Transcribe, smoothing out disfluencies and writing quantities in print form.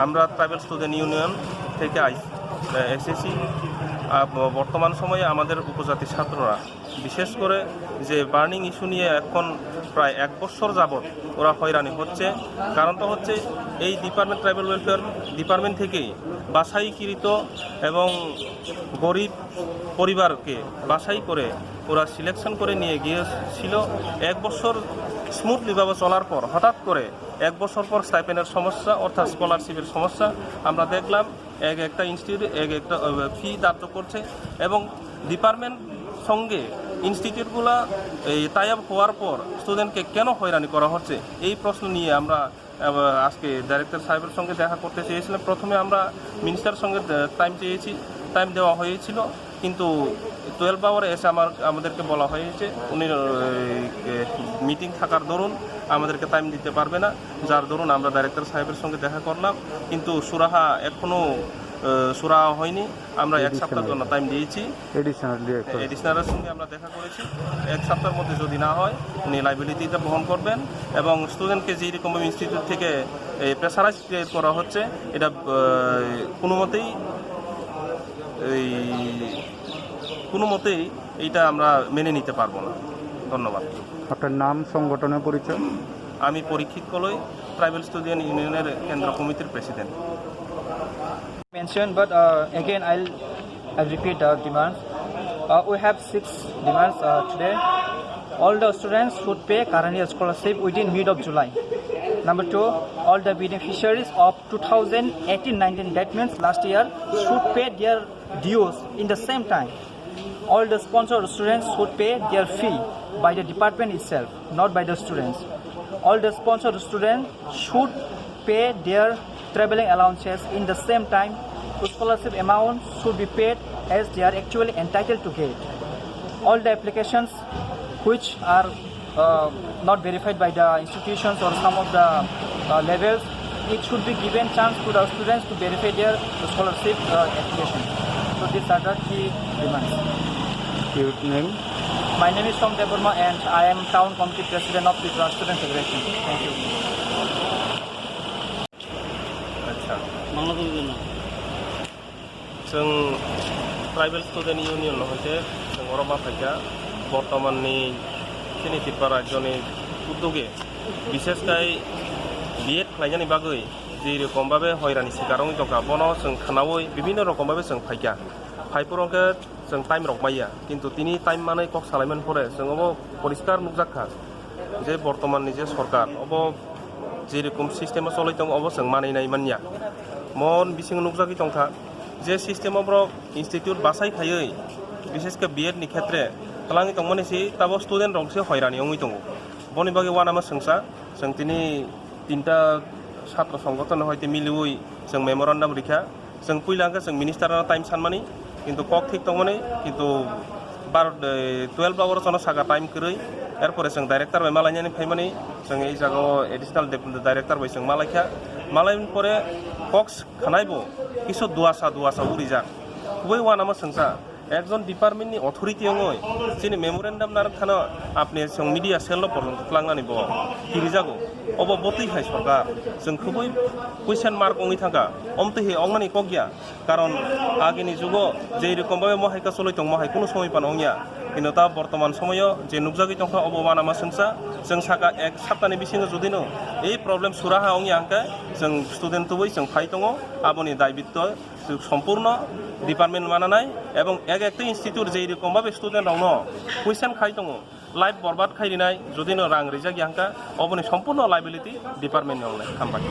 আমরা tribal student union থেকে এসেছি। বর্তমান সময়ে আমাদের উপজাতি ছাত্ররা বিশেষ করে যে বার্নিং ইস্যু নিয়ে এখন প্রায় 1 বছর যাবৎ ওরা হয়রানি হচ্ছে। কারণটা হচ্ছে এই ডিপার্টমেন্ট ট্রাইবাল ওয়েলফেয়ার ডিপার্টমেন্ট থেকেই বাছাইকৃত এবং গরিব পরিবারকে বাছাই করে ওরা সিলেকশন করে নিয়ে গিয়েছিল। 1 বছর স্মুথলিভাবে চলার পর হঠাৎ করে 1 বছর পর স্টাইপেন্ডের সমস্যা অর্থাৎ স্কলারশিপের সমস্যা আমরা দেখলাম। একটা ইনস্টিটিউট একটা ফি ধার্য করছে এবং ডিপার্টমেন্ট সঙ্গে ইনস্টিটিউটগুলো টাই আপ হওয়ার পর স্টুডেন্টকে কেন হয়রানি করা হচ্ছে এই প্রশ্ন নিয়ে আমরা আজকে ডাইরেক্টর সাহেবের সঙ্গে দেখা করতে চেয়েছিলাম। প্রথমে আমরা মিনিস্টারের সঙ্গে টাইম দেওয়া হয়েছিল, কিন্তু 12 আওয়ারে এসে আমাদেরকে বলা হয়েছে উনি মিটিং থাকার দরুন আমাদেরকে টাইম দিতে পারবে না, যার দরুন আমরা ডাইরেক্টর সাহেবের সঙ্গে দেখা করলাম, কিন্তু সুরাহা এখনও সুরাহা হয়নি। আমরা 1 সপ্তাহের জন্য টাইম দিয়েছি। এডিশনালের সঙ্গে আমরা দেখা করেছি। 1 সপ্তাহের মধ্যে যদি না হয় উনি লাইবিলিটিটা বহন করবেন এবং স্টুডেন্টকে যেরকম ইনস্টিটিউট থেকে প্রেসারাইজ ক্রিয়েট করা হচ্ছে এটা কোনো মতেই এইটা আমরা মেনে নিতে পারবো না। ধন্যবাদ। আপনার নাম, সংগঠনের পরিচয়? আমি পরীক্ষিত কলই, ট্রাইবাল স্টুডেন্ট ইউনিয়নের কেন্দ্র কমিটির president. Mentioned, but again I'll repeat the demands. We have 6 demands today. All the students should pay current year scholarship within mid of July. Number 2, all the beneficiaries of 2018-19, that means last year, should pay their dues in the same time. All the sponsored students should pay their fee by the department itself, not by the students. All the sponsored students should pay their traveling allowances in the same time. The scholarship amount should be paid as they are actually entitled to get. All the applications which are not verified by the institutions or some of the levels, it should be given chance to the students to verify their scholarship application. So these are the key demands. Your name? My name is Tom Deborma and I am Town Committee President of the Student Federation. Thank you. जों tribal student union हयते जों अरमा फाइका बर्तमाननि सिनितिपा राज्यनि उद्योगे विशेषकै BEd खालायनायनि बागै जेरकम भावे हयरानि शिकारनि दंखा बनो जों खानावै বিভিন্ন রকম ভাবে जों फाइका फाइपुरंके जों टाइम रखमाया, किन्तु तिनि टाइम माने कक सालायमोन परे जों अब परिष्कार नुजाखा जे बर्तमाननि जे सरकार अब जेरकम सिस्टेमा चलायदों अब जों मानिनाय मानिया मन बिसिं नुजाखि दंखा जे सिस्टेमाव इन्स्टिट्यूट बासायखायै विशेषकर बीएडनि क्षेत्रे खालाङि दंमोनसि ताबो स्टुडेन्ट रंसे हयरानियावै दङ। बनि बागै वानामा सोंसा जों दिनै 3टा छात्र संगठन हयते मिलिवै जों मेमोरेन्डाम रिखा जों फैलांखा जों मिनिस्टारना टाइम सानमानि किन्तु कक ठीक दंमोन, किन्तु 12 आवर जन सागा टाइम करै एरपरे जों डाइरेक्टर बाय मालायनानै फैमानि जों এই জায়গাও एडिशनल डाइरेक्टर बाय जों मालायखा मालायनि परे कक्स खानायबो কিছু দুয়াশা উড়িজা ওই ওয়ানামা সোংসা একজন ডিপার্টমেন্টনি অথরিটিয়ङै যিনি মেমোরেন্ডাম नारखाना आपनि जों मिडिया सेल पर्यन्त खालांनानै बो किरिजागो अब बतैहाय सरकार जों खुबै क्वेश्चन मार्क ओङै थांगा अमतैहे अंगनानि कगिया कारण आगेनि जुगो जे रकम भावे महायका चलायदों महाय कोनो समय पान ओङिया किन्तु दा बर्तमान समय जे नुजागै दंखा अब वानामा सोंसा जों सागा 1 सप्ताहनि बिसिङै जुदिनो এই प्रब्लेम सुराहा ओङि आंका जों स्टुडेन्ट तुबै जों फाइ दङ आबनि दायित्व सम्पूर्ण डिपार्टमेंट मानानाय एवं एक इन्स्टिट्यूट जे रकम भावे स्टुडेन्टआवनो क्वेश्चन खाइ दङ लाइफ बर्बाद खायरिनाय जुदिनो रां रिजागि आंका अबनि सम्पूर्ण लाइबिलिटी डिपार्टमेंटनि हामबाय।